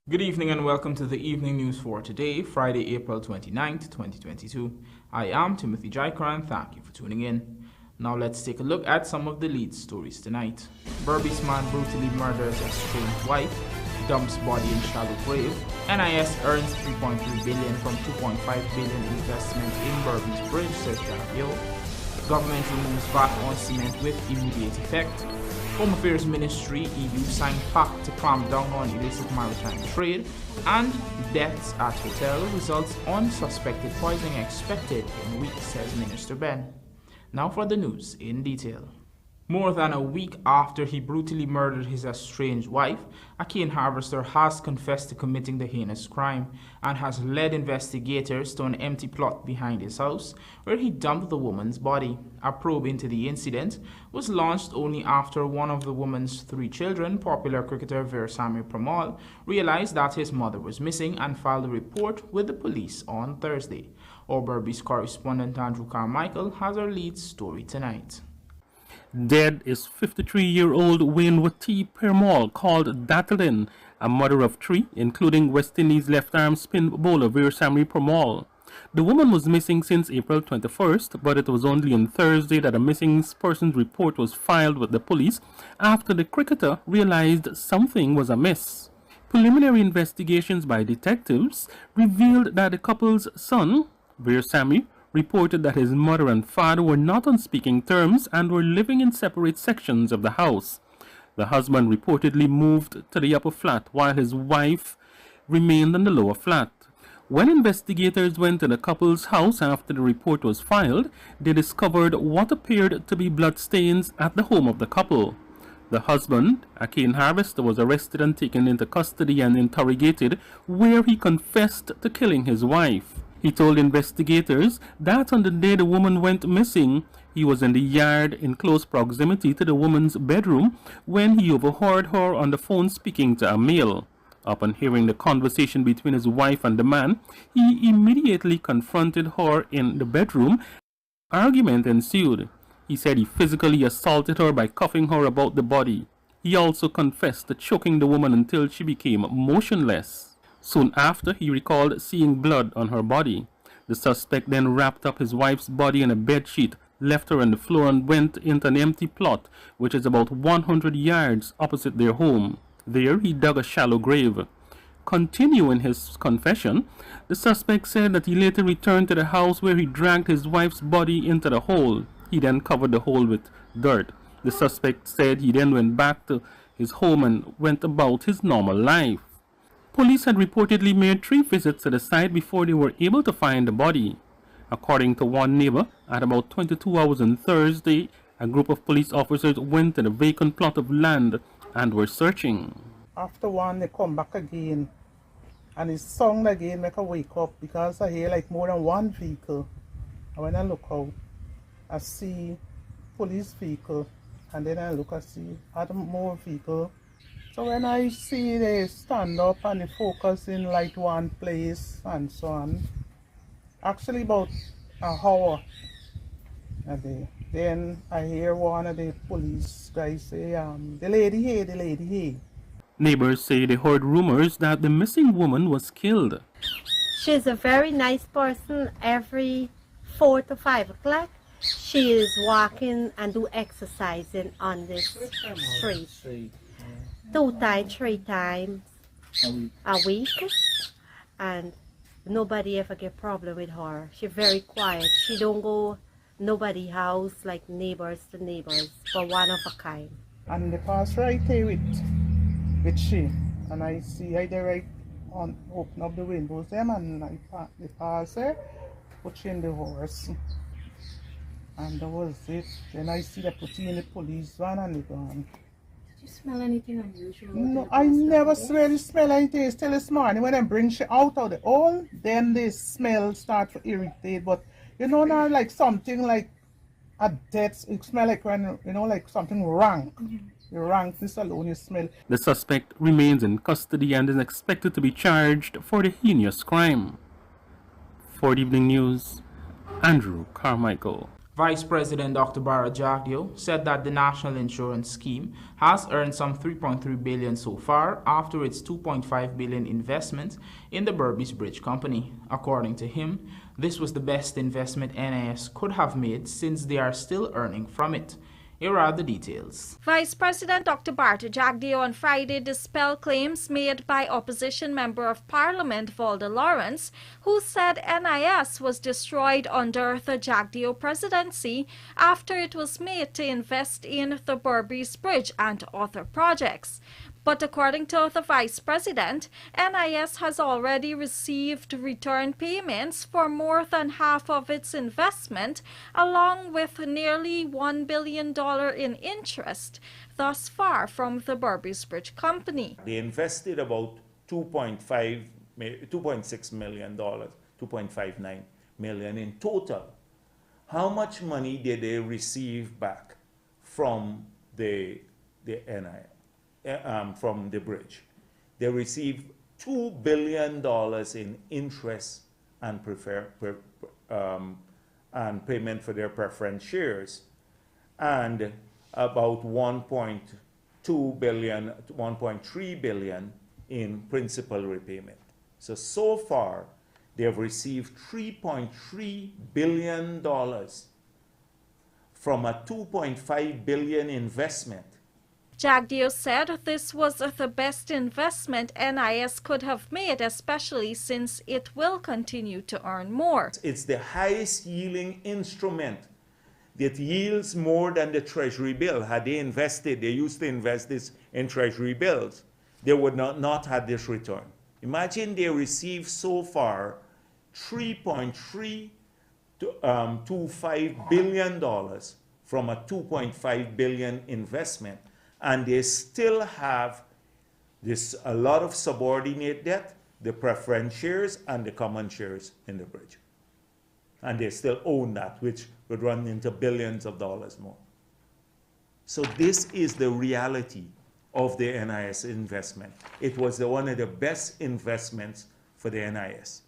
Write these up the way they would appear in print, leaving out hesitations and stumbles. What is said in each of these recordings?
Good evening and welcome to the evening news for today, Friday, April 29th, 2022. I am Timothy Jaikar and thank you for tuning in. Now let's take a look at some of the lead stories tonight. BERBICE man brutally murders estranged wife, dumps body in shallow grave. NIS earns $3.3 billion from $2.5 billion investment in BERBICE bridge, says JAGDEO. Government removes VAT on cement with immediate effect. Home Affairs Ministry, EU signed PACT to clamp down on illicit maritime trade, and deaths at hotel results on suspected poisoning expected in weeks, says Minister BENN. Now for the news in detail. More than a week after he brutally murdered his estranged wife, a cane harvester has confessed to committing the heinous crime and has led investigators to an empty plot behind his house where he dumped the woman's body. A probe into the incident was launched only after one of the woman's 3 children, popular cricketer Versamy Pramal, realized that his mother was missing and filed a report with the police on Thursday. Our BERBICE correspondent Andrew Carmichael has our lead story tonight. Dead is 53-year-old Wayne Pramal, called Datalin, a mother of 3, including West Indies left-arm spin bowler Versamy Pramal. The woman was missing since April 21st, but it was only on Thursday that a missing persons report was filed with the police after the cricketer realized something was amiss. Preliminary investigations by detectives revealed that the couple's son, Versamy, reported that his mother and father were not on speaking terms and were living in separate sections of the house. The husband reportedly moved to the upper flat while his wife remained in the lower flat. When investigators went to the couple's house after the report was filed, they discovered what appeared to be bloodstains at the home of the couple. The husband, a cane harvester, was arrested and taken into custody and interrogated, where he confessed to killing his wife. He told investigators that on the day the woman went missing, he was in the yard in close proximity to the woman's bedroom when he overheard her on the phone speaking to a male. Upon hearing the conversation between his wife and the man, he immediately confronted her in the bedroom. Argument ensued. He said he physically assaulted her by cuffing her about the body. He also confessed to choking the woman until she became motionless. Soon after, he recalled seeing blood on her body. The suspect then wrapped up his wife's body in a bedsheet, left her on the floor, and went into an empty plot, which is about 100 yards opposite their home. There, he dug a shallow grave. Continuing his confession, the suspect said that he later returned to the house where he dragged his wife's body into the hole. He then covered the hole with dirt. The suspect said he then went back to his home and went about his normal life. Police had reportedly made 3 visits to the site before they were able to find the body. According to one neighbor, at about 22 hours on Thursday, a group of police officers went to the vacant plot of land and were searching. After 1, they come back again, and it's sung again, make a wake up, because I hear like more than 1 vehicle. And when I look out, I see police vehicle, and then I look and see other more vehicle. So when I see they stand up and they focus in like one place and so on, actually about an hour a day. Then I hear one of the police guys say, the lady here. Neighbors say they heard rumors that the missing woman was killed. She's a very nice person. Every 4 to 5 o'clock, she is walking and do exercising on this street. 2 times, 3 times a week, and nobody ever get problem with her. She very quiet. She don't go nobody house like neighbors to neighbors, but one of a kind. And they pass right here with she, and I see I right on open up the windows them, and they pass her, put she in the horse, and that was it. Then I see they put in the police van and they gone. Did you smell anything unusual? No, I never really smell anything till this morning. When I bring she out of the hole, then the smell start to irritate. But you know now, like something like a death, it smell like when, you know, like something rank. The rankness alone you smell. The suspect remains in custody and is expected to be charged for the heinous crime. For the Evening News, Andrew Carmichael. Vice President Dr. JAGDEO said that the national insurance scheme has earned some $3.3 billion so far after its $2.5 billion investment in the BERBICE Bridge Company. According to him, this was the best investment NIS could have made since they are still earning from it. Here are the details. Vice President Dr. JAGDEO on Friday dispelled claims made by opposition Member of Parliament Valda Lawrence, who said NIS was destroyed under the JAGDEO presidency after it was made to invest in the BERBICE Bridge and other projects. But according to the Vice President, NIS has already received return payments for more than half of its investment, along with nearly $1 billion in interest thus far from the BERBICE Bridge Company. They invested about $2.6 million, $2.59 million in total. How much money did they receive back from the NIS? From the bridge? They received $2 billion in interest and payment for their preference shares, and about $1.2 billion, $1.3 billion in principal repayment. So far, they have received $3.3 billion from a $2.5 billion investment. JAGDEO said this was the best investment NIS could have made, especially since it will continue to earn more. It's the highest yielding instrument that yields more than the Treasury bill. Had they invested, they used to invest this in Treasury bills, they would not have this return. Imagine they received so far $3.325 billion from a $2.5 billion investment. And they still have a lot of subordinate debt, the preference shares and the common shares in the bridge. And they still own that, which would run into billions of dollars more. So this is the reality of the NIS investment. It was one of the best investments for the NIS.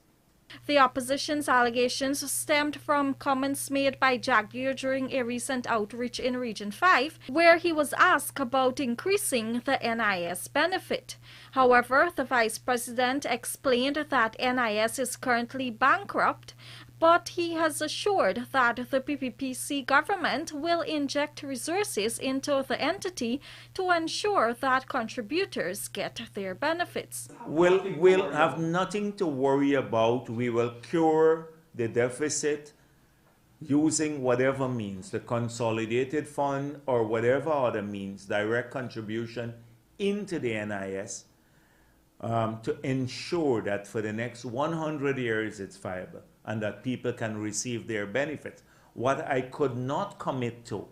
The opposition's allegations stemmed from comments made by JAGDEO during a recent outreach in Region 5, where he was asked about increasing the NIS benefit. However, the Vice President explained that NIS is currently bankrupt, but he has assured that the PPPC government will inject resources into the entity to ensure that contributors get their benefits. We'll have nothing to worry about. We will cure the deficit using whatever means, the consolidated fund or whatever other means, direct contribution into the NIS to ensure that for the next 100 years it's viable and that people can receive their benefits. What I could not commit to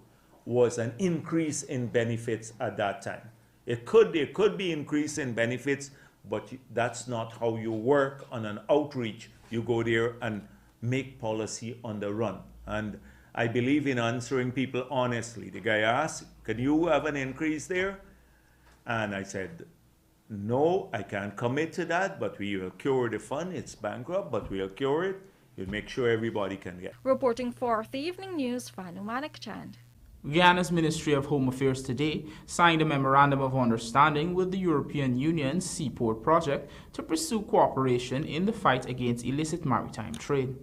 was an increase in benefits at that time. There could be increase in benefits, but that's not how you work on an outreach. You go there and make policy on the run. And I believe in answering people honestly. The guy asked, can you have an increase there? And I said, no, I can't commit to that, but we will cure the fund. It's bankrupt, but we'll cure it. We'll make sure everybody can get. Reporting for the Evening News, Vanu Manikchand. Guyana's Ministry of Home Affairs today signed a memorandum of understanding with the European Union's Seaport project to pursue cooperation in the fight against illicit maritime trade.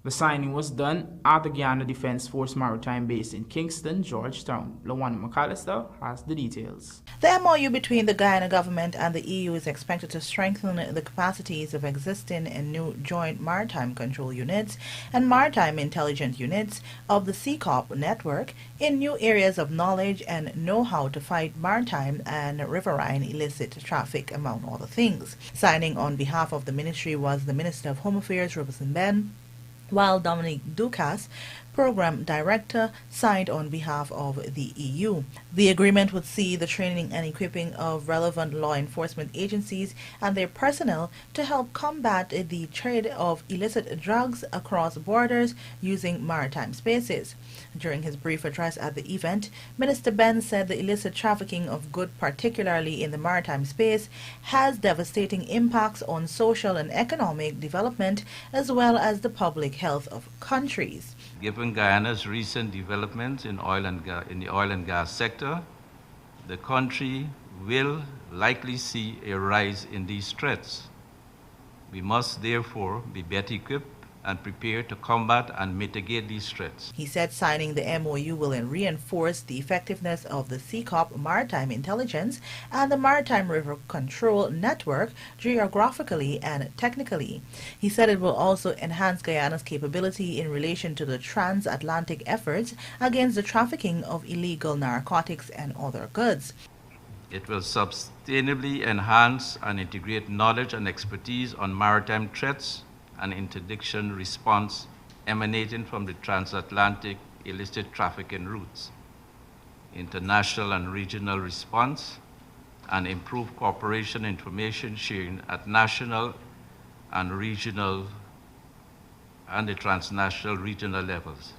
The signing was done at the Guyana Defense Force Maritime Base in Kingston, Georgetown. Lawan McAllister has the details. The MOU between the Guyana government and the EU is expected to strengthen the capacities of existing and new joint maritime control units and maritime intelligence units of the CECOP network in new areas of knowledge and know-how to fight maritime and riverine illicit traffic, among other things. Signing on behalf of the ministry was the Minister of Home Affairs, Robertson Ben, while Dominique Ducasse, Program Director, signed on behalf of the EU. The agreement would see the training and equipping of relevant law enforcement agencies and their personnel to help combat the trade of illicit drugs across borders using maritime spaces. During his brief address at the event, Minister Ben said the illicit trafficking of goods, particularly in the maritime space, has devastating impacts on social and economic development as well as the public health of countries. Given Guyana's recent developments in the oil and gas sector, the country will likely see a rise in these threats. We must therefore be better equipped and prepared to combat and mitigate these threats. He said signing the MOU will reinforce the effectiveness of the CCOP Maritime Intelligence and the Maritime River Control Network geographically and technically. He said it will also enhance Guyana's capability in relation to the transatlantic efforts against the trafficking of illegal narcotics and other goods. It will sustainably enhance and integrate knowledge and expertise on maritime threats and interdiction response emanating from the transatlantic illicit trafficking routes, international and regional response, and improve cooperation information sharing at national and regional and the transnational regional levels.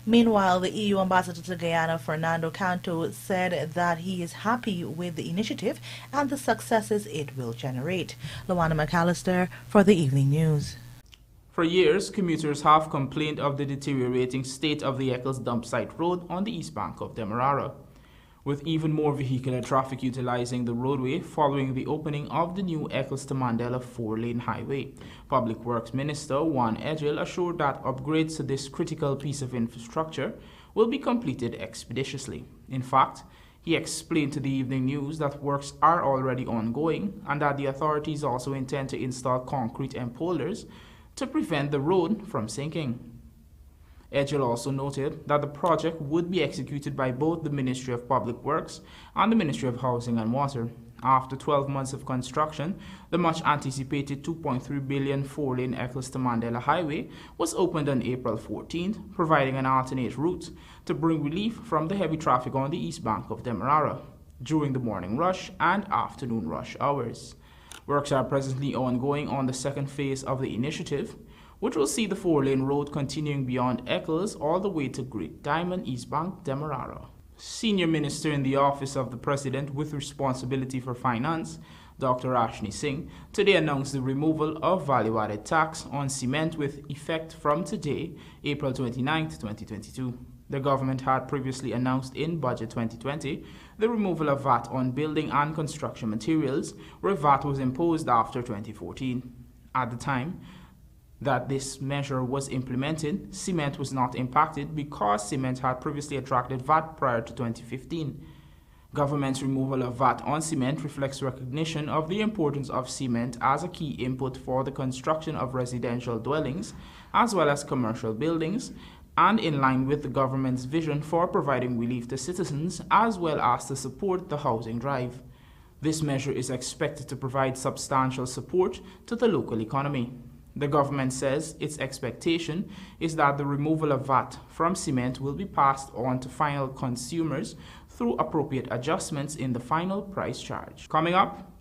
Meanwhile, the EU ambassador to Guyana, Fernando Canto, said that he is happy with the initiative and the successes it will generate. Luana McAllister for the Evening News. For years, commuters have complained of the deteriorating state of the Eccles dump site road on the east bank of Demerara, with even more vehicular traffic utilizing the roadway following the opening of the new Eccles to Mandela 4-lane highway. Public Works Minister Juan Edgel assured that upgrades to this critical piece of infrastructure will be completed expeditiously. In fact, he explained to the Evening News that works are already ongoing and that the authorities also intend to install concrete empolders to prevent the road from sinking. Edgel also noted that the project would be executed by both the Ministry of Public Works and the Ministry of Housing and Water. After 12 months of construction, the much-anticipated $2.3 billion 4-lane Eccles to Mandela Highway was opened on April 14th, providing an alternate route to bring relief from the heavy traffic on the east bank of Demerara during the morning rush and afternoon rush hours. Works are presently ongoing on the second phase of the initiative, which will see the 4-lane road continuing beyond Eccles all the way to Great Diamond, East Bank, Demerara. Senior Minister in the Office of the President with responsibility for finance, Dr. Ashni Singh, today announced the removal of value-added tax on cement with effect from today, April 29, 2022. The government had previously announced in Budget 2020 the removal of VAT on building and construction materials, where VAT was imposed after 2014. At the time that this measure was implemented, cement was not impacted because cement had previously attracted VAT prior to 2015. Government's removal of VAT on cement reflects recognition of the importance of cement as a key input for the construction of residential dwellings as well as commercial buildings, and in line with the government's vision for providing relief to citizens as well as to support the housing drive. This measure is expected to provide substantial support to the local economy. The government says its expectation is that the removal of VAT from cement will be passed on to final consumers through appropriate adjustments in the final price charge. Coming up,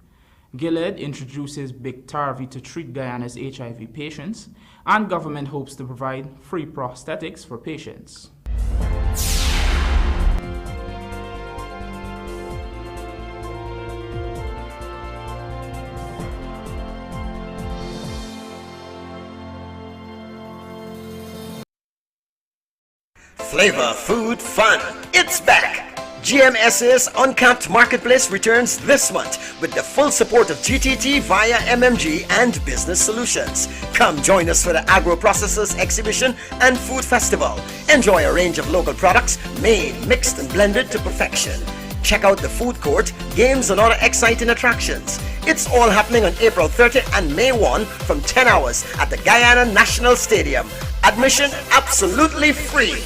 Gilead introduces Biktarvy to treat Guyana's HIV patients, and government hopes to provide free prosthetics for patients. Flavor, food, fun, it's back! GMS's Uncapped Marketplace returns this month with the full support of GTT via MMG and Business Solutions. Come join us for the Agro Processors Exhibition and Food Festival. Enjoy a range of local products made, mixed and blended to perfection. Check out the food court, games and other exciting attractions. It's all happening on April 30 and May 1 from 10 hours at the Guyana National Stadium. Admission absolutely free.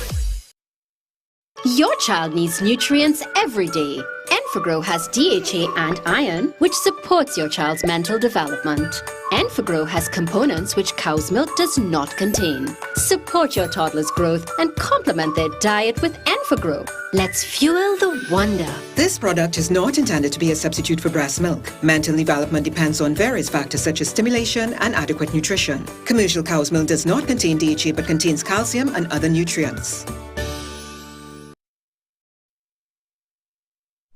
Your child needs nutrients every day. Enfagrow has DHA and iron, which supports your child's mental development. Enfagrow has components which cow's milk does not contain. Support your toddler's growth and complement their diet with Enfagrow. Let's fuel the wonder. This product is not intended to be a substitute for breast milk. Mental development depends on various factors such as stimulation and adequate nutrition. Commercial cow's milk does not contain DHA but contains calcium and other nutrients.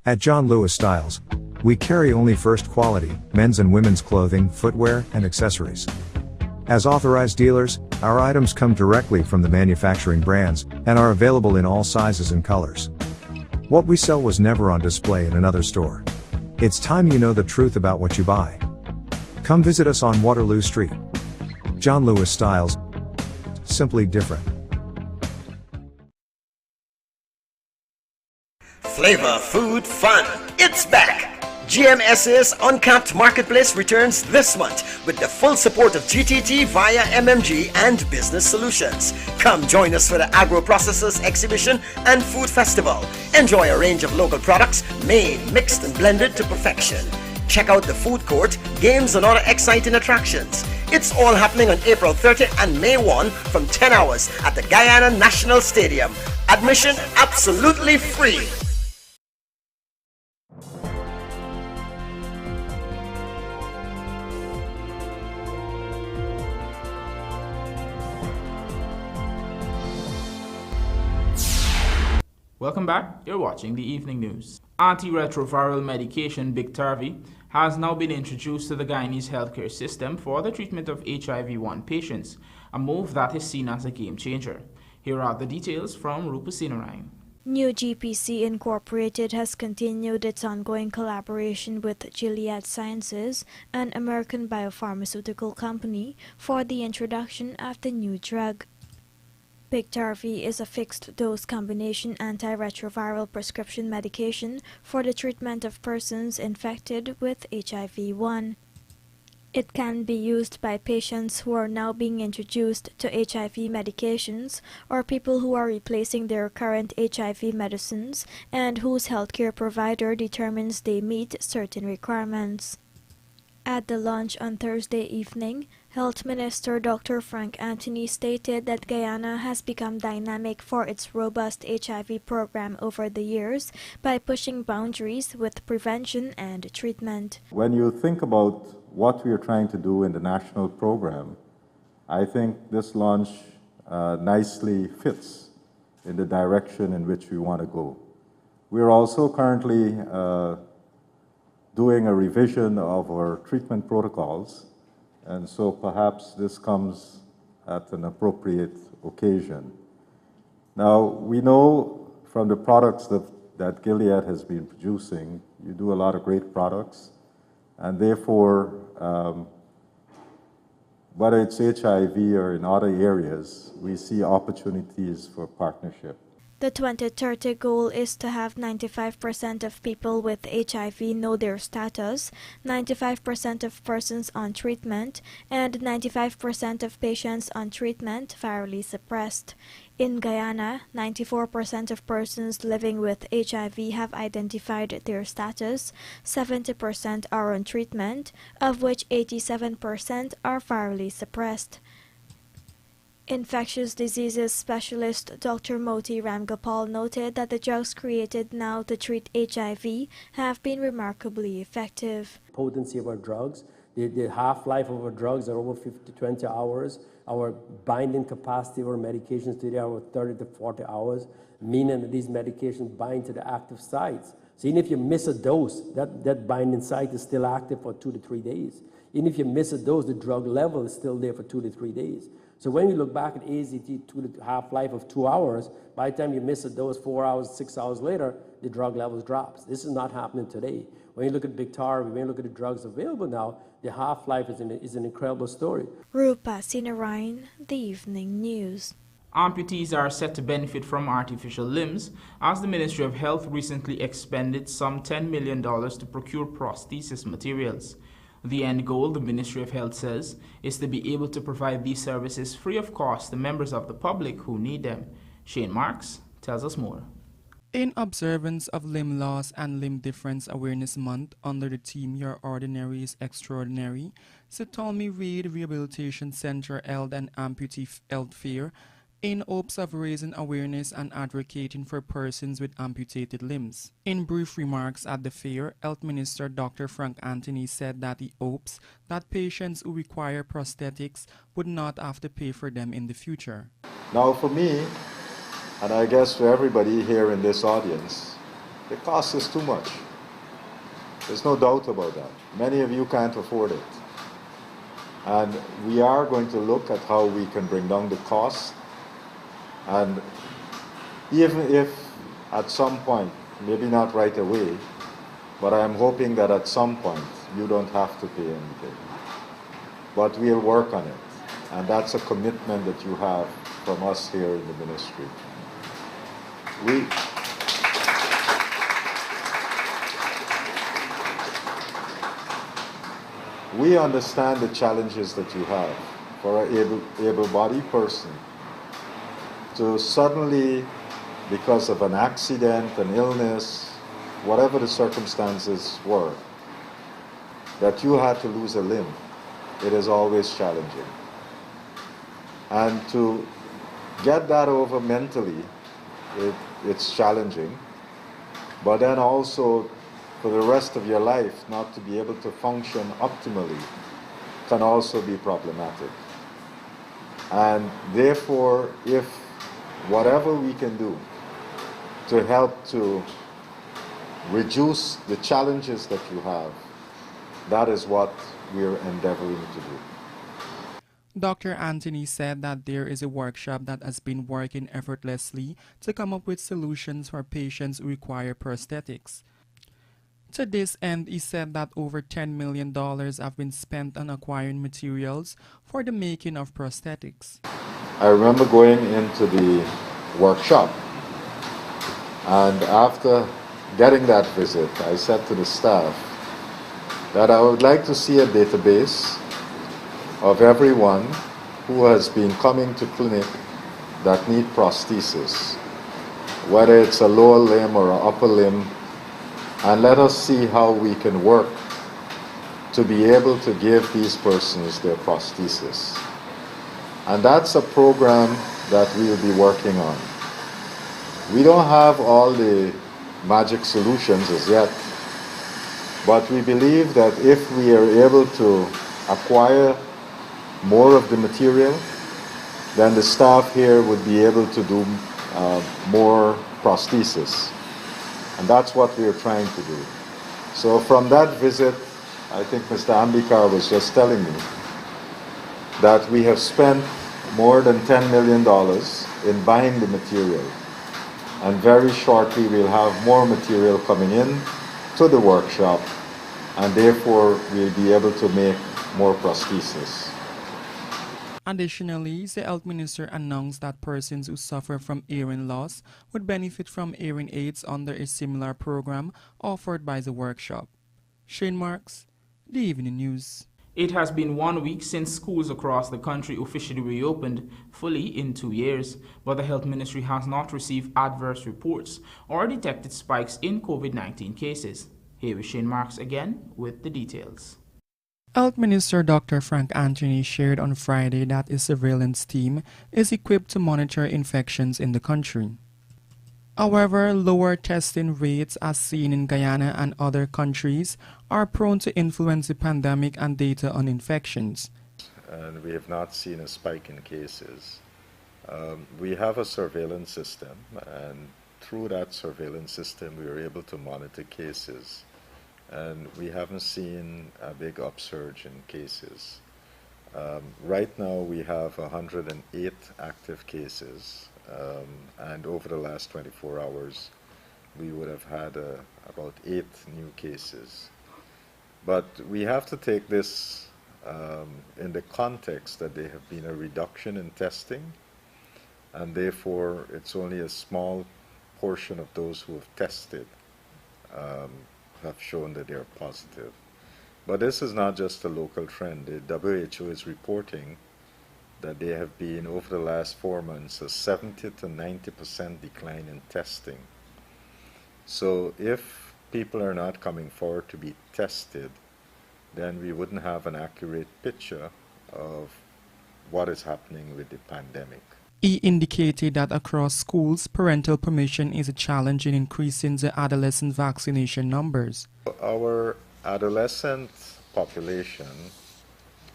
At John Lewis Styles, we carry only first quality men's and women's clothing, footwear, and accessories. As authorized dealers, Our items come directly from the manufacturing brands and are available in all sizes and colors. What we sell was never on display in another store. It's time you know the truth about what you buy. Come visit us on Waterloo Street. John Lewis Styles. Simply different. Flavor, food, fun. It's back! GMS's Uncapped Marketplace returns this month with the full support of GTT via MMG and Business Solutions. Come join us for the Agro Processors Exhibition and Food Festival. Enjoy a range of local products made, mixed and blended to perfection. Check out the food court, games and other exciting attractions. It's all happening on April 30 and May 1 from 10 hours at the Guyana National Stadium. Admission absolutely free. Welcome back, you're watching the evening news. Antiretroviral medication Biktarvy has now been introduced to the Guyanese healthcare system for the treatment of HIV-1 patients, a move that is seen as a game changer. Here are the details from Rupa Sinarine. New GPC Incorporated has continued its ongoing collaboration with Gilead Sciences, an American biopharmaceutical company, for the introduction of the new drug. Biktarvy is a fixed-dose combination antiretroviral prescription medication for the treatment of persons infected with HIV-1. It can be used by patients who are now being introduced to HIV medications or people who are replacing their current HIV medicines and whose healthcare provider determines they meet certain requirements. At the launch on Thursday evening, Health Minister Dr. Frank Anthony stated that Guyana has become dynamic for its robust HIV program over the years by pushing boundaries with prevention and treatment. When you think about what we are trying to do in the national program, I think this launch nicely fits in the direction in which we want to go. We are also currently doing a revision of our treatment protocols, and so perhaps this comes at an appropriate occasion. Now, we know from the products that Gilead has been producing, you do a lot of great products, and therefore, whether it's HIV or in other areas, we see opportunities for partnership. The 2030 goal is to have 95% of people with HIV know their status, 95% of persons on treatment, and 95% of patients on treatment virally suppressed. In Guyana, 94% of persons living with HIV have identified their status, 70% are on treatment, of which 87% are virally suppressed. Infectious diseases specialist Dr. Moti Ramgopal noted that the drugs created now to treat HIV have been remarkably effective. Potency of our drugs, the half-life of our drugs are over 50 to 20 hours. Our binding capacity of our medications today are over 30 to 40 hours, meaning that these medications bind to the active sites. So even if you miss a dose, that binding site is still active for 2 to 3 days. Even if you miss a dose, the drug level is still there for 2 to 3 days. So when you look back at AZT, half-life of 2 hours, by the time you miss a dose 4 hours, 6 hours later, the drug levels drops. This is not happening today. When you look at Biktarvy, when you look at the drugs available now, the half-life is an incredible story. Rupa Sinarine, The Evening News. Amputees are set to benefit from artificial limbs as the Ministry of Health recently expended some $10 million to procure prosthesis materials. The end goal, the Ministry of Health says, is to be able to provide these services free of cost to members of the public who need them. Shane Marks tells us more. In observance of Limb Loss and Limb Difference Awareness Month under the theme Your Ordinary is Extraordinary, Sitolmi Reid Rehabilitation Center held an amputee health fair in hopes of raising awareness and advocating for persons with amputated limbs. In brief remarks at the fair, Health Minister Dr. Frank Anthony said that he hopes that patients who require prosthetics would not have to pay for them in the future. Now for me, and I guess for everybody here in this audience, the cost is too much. There's no doubt about that. Many of you can't afford it. And we are going to look at how we can bring down the cost. And even if at some point, maybe not right away, but I'm hoping that at some point you don't have to pay anything. But we'll work on it. And that's a commitment that you have from us here in the ministry. We understand the challenges that you have for an able-bodied person to suddenly, because of an accident, an illness, whatever the circumstances were, that you had to lose a limb. It is always challenging. And to get that over mentally, it's challenging. But then also, for the rest of your life, not to be able to function optimally can also be problematic. And therefore, if whatever we can do to help to reduce the challenges that you have, that is what we're endeavoring to do. Dr. Anthony said that there is a workshop that has been working effortlessly to come up with solutions for patients who require prosthetics. To this end, he said that over $10 million have been spent on acquiring materials for the making of prosthetics. I remember going into the workshop, and after getting that visit, I said to the staff that I would like to see a database of everyone who has been coming to clinic that need prosthesis, whether it's a lower limb or an upper limb, and let us see how we can work to be able to give these persons their prosthesis. And that's a program that we will be working on. We don't have all the magic solutions as yet, but we believe that if we are able to acquire more of the material, then the staff here would be able to do more prosthesis. And that's what we're trying to do. So from that visit, I think Mr. Ambikar was just telling me that we have spent more than $10 million in buying the material. And very shortly we'll have more material coming in to the workshop, and therefore we'll be able to make more prosthesis. Additionally, the health minister announced that persons who suffer from hearing loss would benefit from hearing aids under a similar program offered by the workshop. Shane Marks, The Evening News. It has been 1 week since schools across the country officially reopened fully in 2 years, but the Health Ministry has not received adverse reports or detected spikes in COVID-19 cases. Here is Shane Marks again with the details. Health Minister Dr. Frank Anthony shared on Friday that a surveillance team is equipped to monitor infections in the country. However, lower testing rates as seen in Guyana and other countries are prone to influence the pandemic and data on infections. And we have not seen a spike in cases. We have a surveillance system, and through that surveillance system we are able to monitor cases. And we haven't seen a big upsurge in cases. Right now we have 108 active cases, and over the last 24 hours we would have had about 8 new cases. But we have to take this in the context that there have been a reduction in testing, and therefore it's only a small portion of those who have tested have shown that they are positive. But this is not just a local trend. The WHO is reporting that there have been, over the last 4 months, a 70 to 90% decline in testing. So if people are not coming forward to be tested, then we wouldn't have an accurate picture of what is happening with the pandemic. He indicated that across schools, parental permission is a challenge in increasing the adolescent vaccination numbers. Our adolescent population,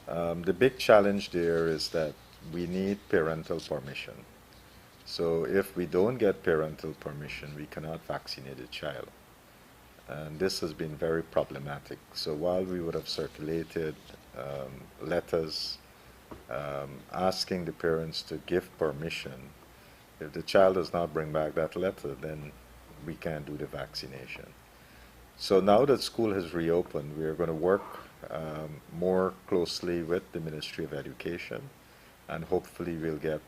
the big challenge there is that we need parental permission. So if we don't get parental permission, we cannot vaccinate a child. And this has been very problematic. So while we would have circulated letters asking the parents to give permission. If the child does not bring back that letter, then we can't do the vaccination. So now that school has reopened, we are going to work more closely with the Ministry of Education, and hopefully we'll get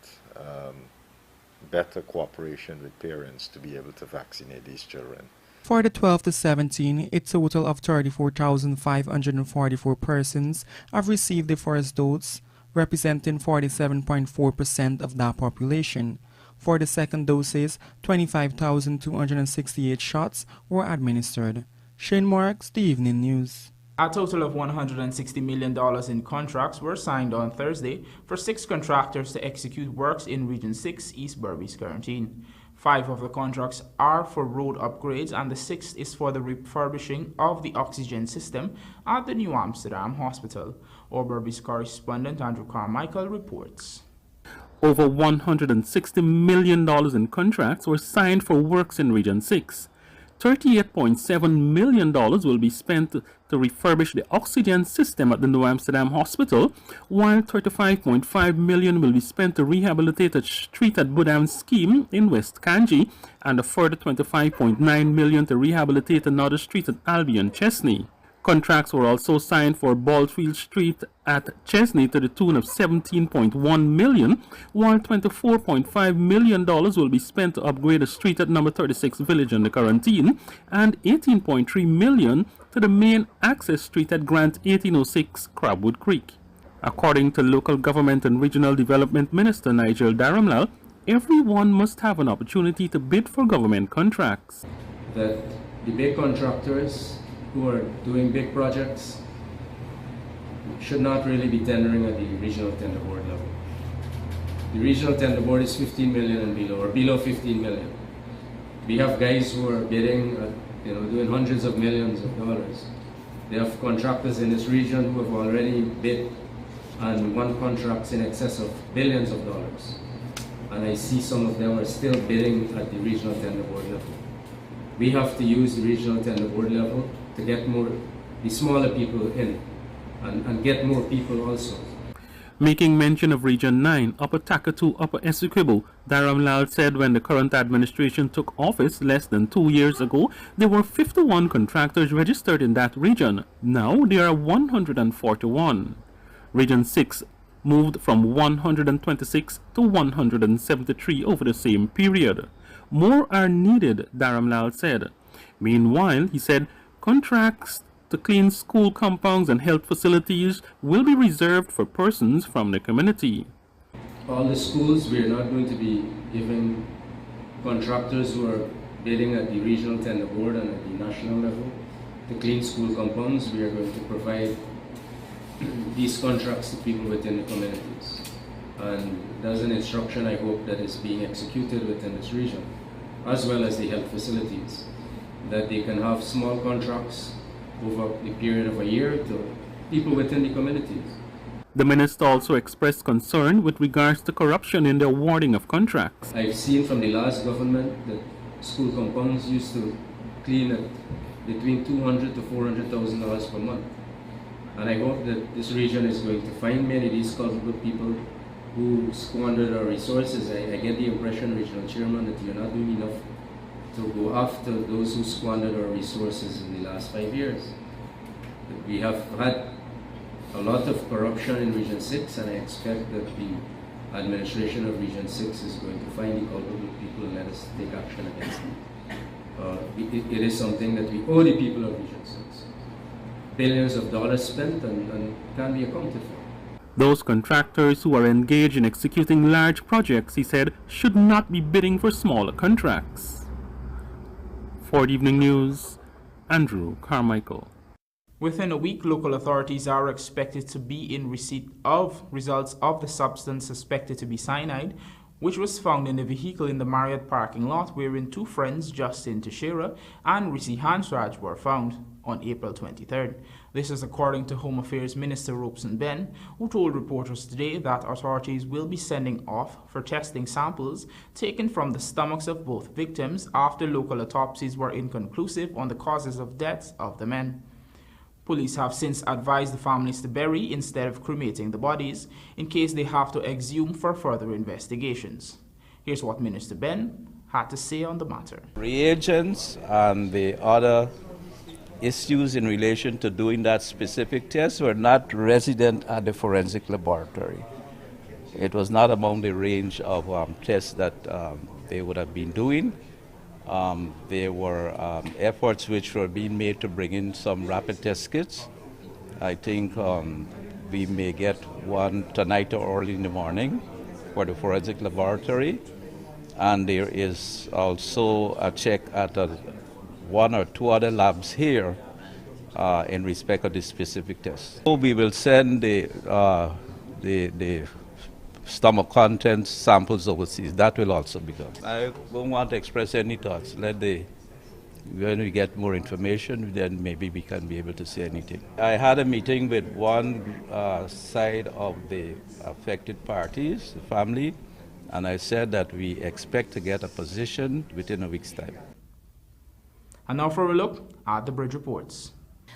better cooperation with parents to be able to vaccinate these children. For the 12 to 17, a total of 34,544 persons have received the first dose, representing 47.4% of that population. For the second doses, 25,268 shots were administered. Shane Marks, The Evening News. A total of $160 million in contracts were signed on Thursday for 6 contractors to execute works in Region 6 East Berbice Quarantine. 5 of the contracts are for road upgrades and the 6th is for the refurbishing of the oxygen system at the New Amsterdam Hospital. Our Berbice correspondent Andrew Carmichael reports. Over $160 million in contracts were signed for works in Region 6. $38.7 million will be spent to refurbish the oxygen system at the New Amsterdam Hospital, while $35.5 million will be spent to rehabilitate a street at Budam scheme in West Kanji, and a further $25.9 million to rehabilitate another street at Albion Chesney. Contracts were also signed for Baldfield Street at Chesney to the tune of $17.1 million, while $24.5 million will be spent to upgrade a street at number 36 Village in the Quarantine, and $18.3 million to the main access street at Grant 1806 Crabwood Creek. According to Local Government and Regional Development Minister Nigel Daramlal, everyone must have an opportunity to bid for government contracts. That the big contractors who are doing big projects should not really be tendering at the regional tender board level. The regional tender board is 15 million and below, or below 15 million. We have guys who are bidding at, doing hundreds of millions of dollars. They have contractors in this region who have already bid and won contracts in excess of billions of dollars. And I see some of them are still bidding at the regional tender board level. We have to use the regional tender board level to get the smaller people in and get more people also. Making mention of Region 9, Upper Takatu, Upper Essequibo, Daramlal said when the current administration took office less than 2 years ago, there were 51 contractors registered in that region. Now there are 141. Region 6 moved from 126 to 173 over the same period. More are needed, Daramlal said. Meanwhile, he said, contracts to clean school compounds and health facilities will be reserved for persons from the community. All the schools, we are not going to be giving contractors who are bidding at the regional tender board and at the national level to clean school compounds. We are going to provide these contracts to people within the communities. And there's an instruction, I hope, that is being executed within this region, as well as the health facilities, that they can have small contracts over the period of a year to people within the communities. The minister also expressed concern with regards to corruption in the awarding of contracts. I've seen from the last government that school compounds used to clean at between $200,000 to $400,000 per month. And I hope that this region is going to find many of these culpable people who squandered our resources. I get the impression, Regional Chairman, that you're not doing enough to go after those who squandered our resources in the last 5 years. We have had a lot of corruption in Region 6, and I expect that the administration of Region 6 is going to find the culpable people and let us take action against them. It is something that we owe the people of Region 6. Billions of dollars spent and can be accounted for. Those contractors who are engaged in executing large projects, he said, should not be bidding for smaller contracts. For the Evening News, Andrew Carmichael. Within a week, local authorities are expected to be in receipt of results of the substance suspected to be cyanide, which was found in the vehicle in the Marriott parking lot, wherein 2 friends, Justin Teixeira and Risi Hansraj, were found on April 23rd. This is according to Home Affairs Minister Robeson Ben, who told reporters today that authorities will be sending off for testing samples taken from the stomachs of both victims after local autopsies were inconclusive on the causes of deaths of the men. Police have since advised the families to bury instead of cremating the bodies in case they have to exhume for further investigations. Here's what Minister BENN had to say on the matter. Reagents and the other issues in relation to doing that specific test were not resident at the forensic laboratory. It was not among the range of tests that they would have been doing. There were efforts which were being made to bring in some rapid test kits. I think we may get one tonight or early in the morning for the forensic laboratory. And there is also a check at one or two other labs here in respect of the specific tests. So we will send the stomach contents samples overseas. That will also be done. I don't want to express any thoughts. When we get more information, then maybe we can be able to say anything. I had a meeting with one side of the affected parties, the family, and I said that we expect to get a position within a week's time. And now for a look at the bridge reports.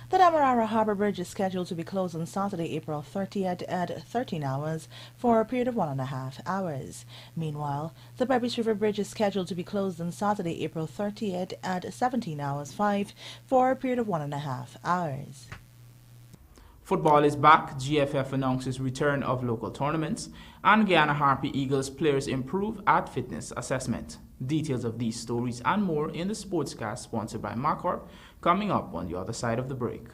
The Demerara Harbour Bridge is scheduled to be closed on Saturday, April 30th at 13 hours for a period of 1.5 hours. Meanwhile, the BERBICE River Bridge is scheduled to be closed on Saturday, April 30th at 17 hours 5 for a period of 1.5 hours. Football is back. GFF announces return of local tournaments, and Guyana Harpy Eagles players improve at fitness assessment. Details of these stories and more in the Sportscast sponsored by Marcorp, coming up on the other side of the break.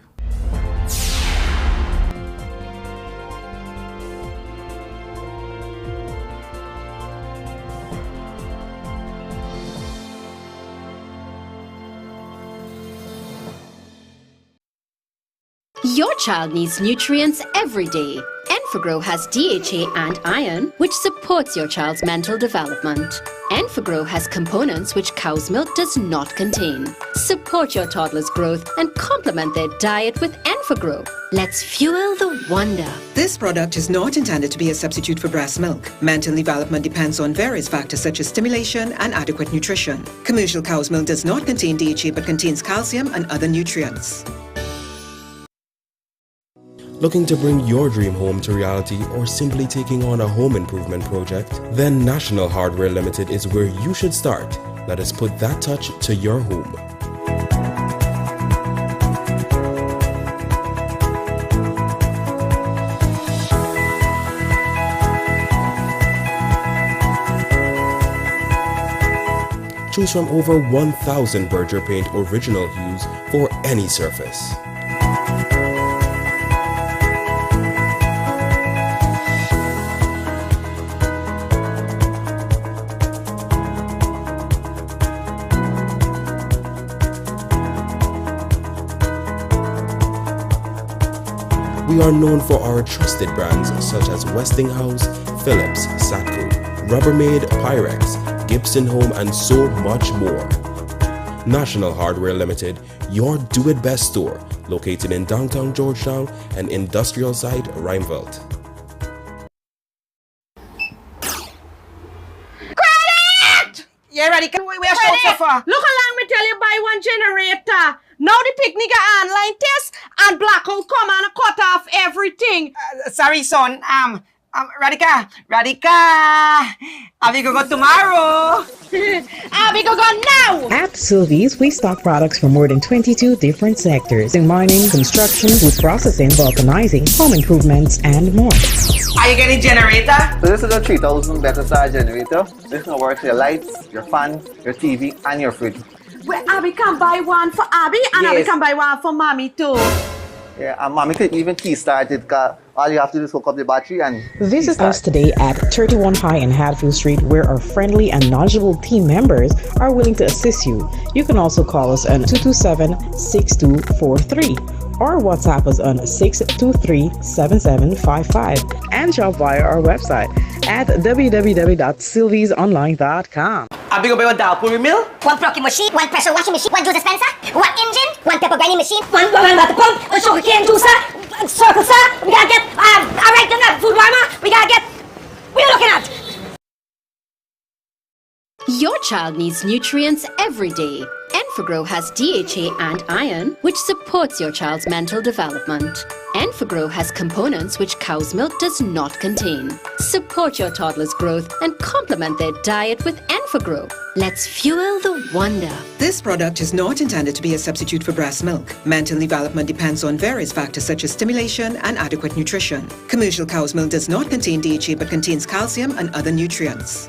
Your child needs nutrients every day. Enfagrow has DHA and iron, which supports your child's mental development. Enfagrow has components which cow's milk does not contain. Support your toddler's growth and complement their diet with Enfagrow. Let's fuel the wonder. This product is not intended to be a substitute for breast milk. Mental development depends on various factors such as stimulation and adequate nutrition. Commercial cow's milk does not contain DHA but contains calcium and other nutrients. Looking to bring your dream home to reality or simply taking on a home improvement project? Then National Hardware Limited is where you should start. Let us put that touch to your home. Choose from over 1,000 Berger Paint original hues for any surface. We are known for our trusted brands such as Westinghouse, Philips, Satco, Rubbermaid, Pyrex, Gibson Home, and so much more. National Hardware Limited, your do-it-best store, located in downtown Georgetown and industrial site Rimeveld. Credit! Yeah, ready? We are so far. Look along me tell you buy one generator. Now the picnic are online test and blackout come and cut off everything. Sorry, son. Radhika, Abby go tomorrow. Abby go now. At Sylvie's, we stock products from more than 22 different sectors in mining, construction, food processing, vulcanizing, home improvements, and more. Are you getting generator? So this is a 3,000 better size generator. This will work for your lights, your fan, your TV, and your fridge. Well, Abby can buy one for Abby and Abby can buy one for Mommy too. Yeah, and Mommy could even key start it because all you have to do is hook up the battery and Visit us today at 31 High in Hatfield Street, where our friendly and knowledgeable team members are willing to assist you. You can also call us on 227-6243 or WhatsApp us on 623-7755 and shop via our website at www.sylviesonline.com. Abby go buy one doll pulling mill, one plucking machine, one pressure washing machine, one juice dispenser, one engine, one pepper grinding machine, one water pump, a sugar cane juicer, circle sir. We gotta get alright, food warmer. We gotta get. What are you looking at? Your child needs nutrients every day. Enfagrow has DHA and iron, which supports your child's mental development. Enfagrow has components which cow's milk does not contain. Support your toddler's growth and complement their diet with Enfagrow. Let's fuel the wonder. This product is not intended to be a substitute for breast milk. Mental development depends on various factors such as stimulation and adequate nutrition. Commercial cow's milk does not contain DHA but contains calcium and other nutrients.